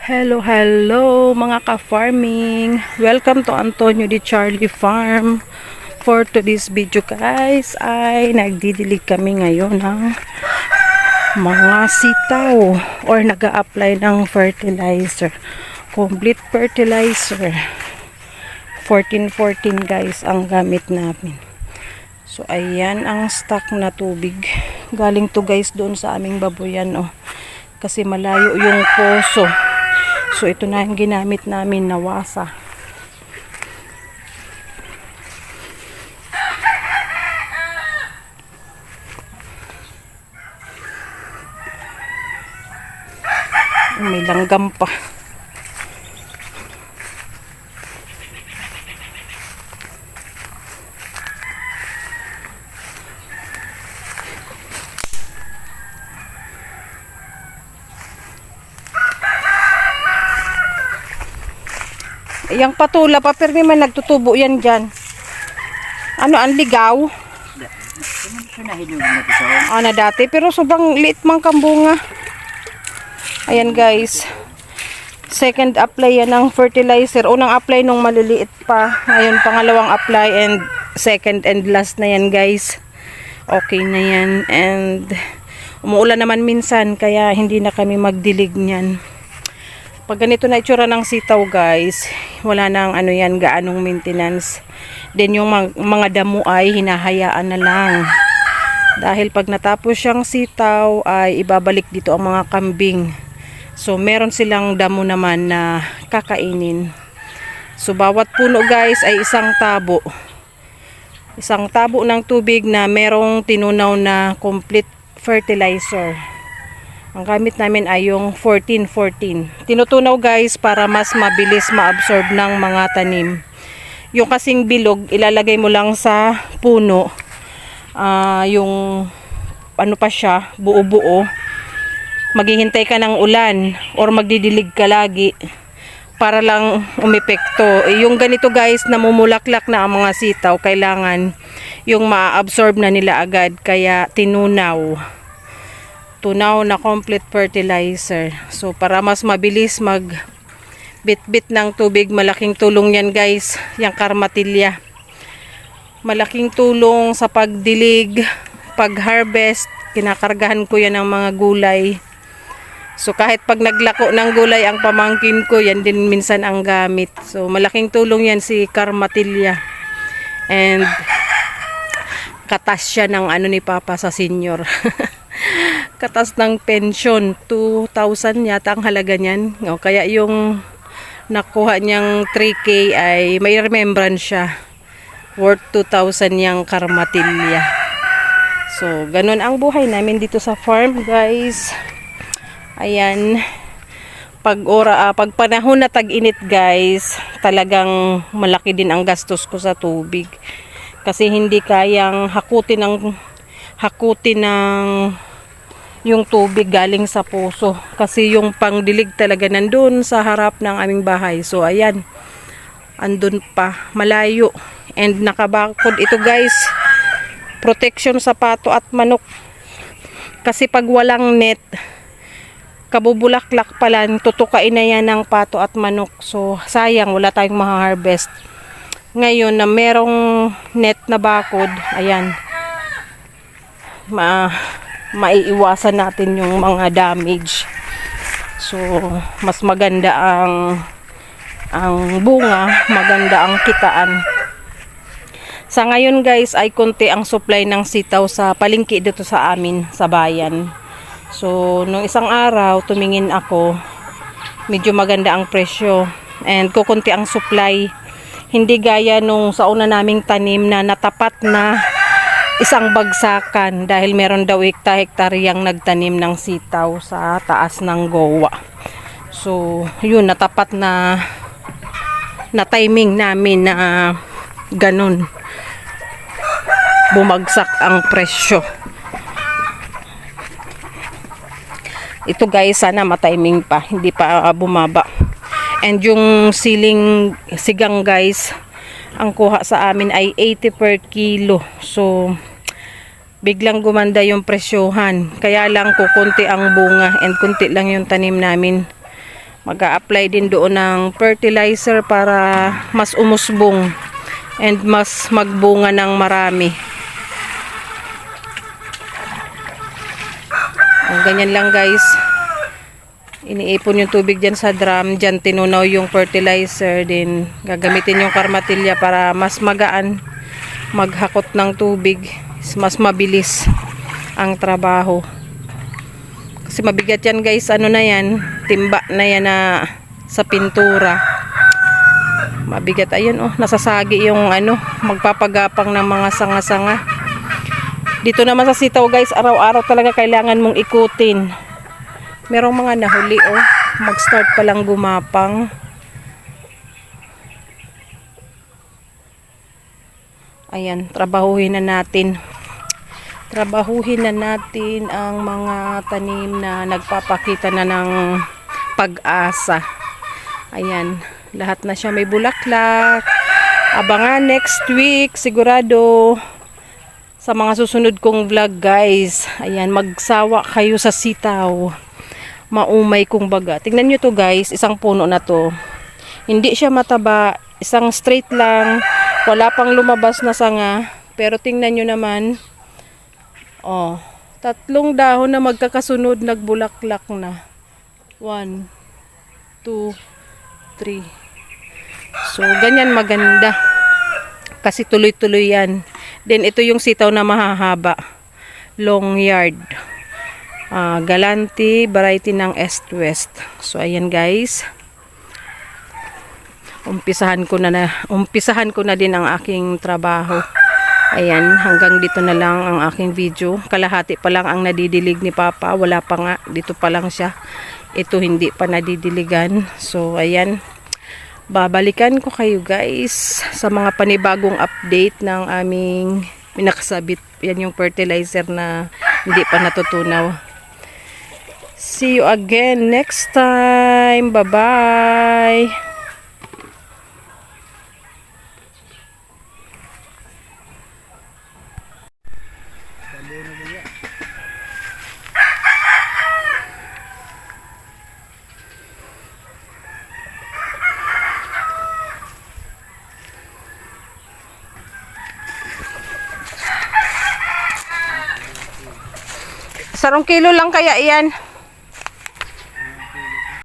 Hello mga ka-farming. Welcome to Antonio Di Charlie Farm. For today's video guys ay nagdidilig kami ngayon ng mga sitaw or nag-a-apply ng fertilizer. Complete fertilizer. 14-14 guys ang gamit namin. So ayan ang stock na tubig. Galing to guys doon sa aming baboyan kasi malayo yung poso. So ito na yung ginamit namin na wasa. May langgam pa. Yang patula pa, pero may nagtutubo yan dyan. Ano, ang ligaw? Na dati, pero sobrang liit mang kambunga. Ayan guys. Second apply yan ng fertilizer. Unang apply nung maliliit pa. Ngayon, pangalawang apply and second and last na yan guys. Okay na yan. And umuulan naman minsan, kaya hindi na kami magdilig niyan. Pag ganito na itsura ng sitaw guys, wala nang yan, gaanong maintenance. Then yung mga damo ay hinahayaan na lang. Dahil pag natapos siyang sitaw ay ibabalik dito ang mga kambing. So meron silang damo naman na kakainin. So bawat puno guys ay isang tabo. Isang tabo ng tubig na merong tinunaw na complete fertilizer. Ang gamit namin ay yung 14-14. Tinutunaw guys para mas mabilis ma-absorb ng mga tanim. Yung kasing bilog, ilalagay mo lang sa puno. Yung ano pa siya, buo-buo. Maghihintay ka ng ulan or magdidilig ka lagi para lang umepekto. Yung ganito guys, namumulaklak na ang mga sitaw. Kailangan yung ma-absorb na nila agad. Kaya tinunaw. Tunaw na complete fertilizer. So para mas mabilis mag bit-bit ng tubig, malaking tulong yan guys, yung karmatilya. Malaking tulong sa pagdilig, pag-harvest, kinakargahan ko yan ng mga gulay. So kahit pag naglako ng gulay ang pamangkin ko, yan din minsan ang gamit. So malaking tulong yan si karmatilya. And katas siya ng ni Papa sa senior. Katas ng pension, 2,000 yata ang halaga niyan. Kaya yung nakuha niyang 3K ay may remembrance siya. Worth 2,000 yung karmatilya. So, ganun ang buhay namin dito sa farm, guys. Ayan. Pag panahon na tag-init, guys, talagang malaki din ang gastos ko sa tubig. Kasi hindi kayang hakutin ng yung tubig galing sa puso. Kasi yung pangdilig talaga nandun sa harap ng aming bahay. So, ayan. Andun pa. Malayo. And nakabakod ito guys. Protection sa pato at manok. Kasi pag walang net, kabubulaklak pala, tutukain na yan ng pato at manok. So, sayang. Wala tayong ma-harvest. Ngayon na merong net na bakod, ayan. Maiiwasan natin yung mga damage. So mas maganda ang bunga, maganda ang kitaan. Sa ngayon guys ay konti ang supply ng sitaw sa palengke dito sa amin sa bayan. So nung isang araw tumingin ako, medyo maganda ang presyo and kukunti ang supply. Hindi gaya nung sa una naming tanim na natapat na isang bagsakan dahil meron daw hektaryang nagtanim ng sitaw sa taas ng gowa. So, yun, natapat na timing namin na ganun. Bumagsak ang presyo. Ito guys, sana matiming pa, hindi pa bumaba. And yung sigang guys, ang kuha sa amin ay 80 per kilo. So, biglang gumanda yung presyohan. Kaya lang kukunti ang bunga and kunti lang yung tanim namin. Mag-a-apply din doon ng fertilizer para mas umusbong and mas magbunga ng marami. Ganyan lang guys. Iniipon yung tubig dyan sa drum. Dyan tinunaw yung fertilizer. Din gagamitin yung karmatilya para mas magaan maghakot ng tubig. Mas mabilis ang trabaho. Kasi mabigat yan guys, ano na yan, timba na yan na sa pintura. Mabigat, ayun oh, nasasagi yung ano, magpapagapang ng mga sanga-sanga. Dito naman sa sitaw guys, araw-araw talaga kailangan mong ikutin. Merong mga nahuli oh, mag-start pa lang gumapang. Ayan, trabahuhin na natin. Trabahuhin na natin ang mga tanim na nagpapakita na ng pag-asa. Ayan, lahat na siya may bulaklak. Abangan next week, sigurado sa mga susunod kong vlog guys. Ayan, magsawa kayo sa sitaw. Maumay kung baga. Tingnan nyo to guys, isang puno na to. Hindi siya mataba, isang straight lang. Wala pang lumabas na sanga. Pero tingnan nyo naman, oh, 3 dahon na magkakasunod nagbulaklak na. 1, 2, 3. So, ganyan maganda. Kasi tuloy-tuloy yan. Then, ito yung sitaw na mahahaba. Long yard. Galante, variety ng East-West. So, ayan guys. Umpisahan ko na din ang aking trabaho. Ayan, hanggang dito na lang ang aking video. Kalahati pa lang ang nadidilig ni Papa. Wala pa nga. Dito pa lang siya. Ito hindi pa nadidiligan. So, ayan. Babalikan ko kayo guys sa mga panibagong update ng aming pinakasabit. Yan yung fertilizer na hindi pa natutunaw. See you again next time. Bye-bye. Sarong kilo lang kaya yan.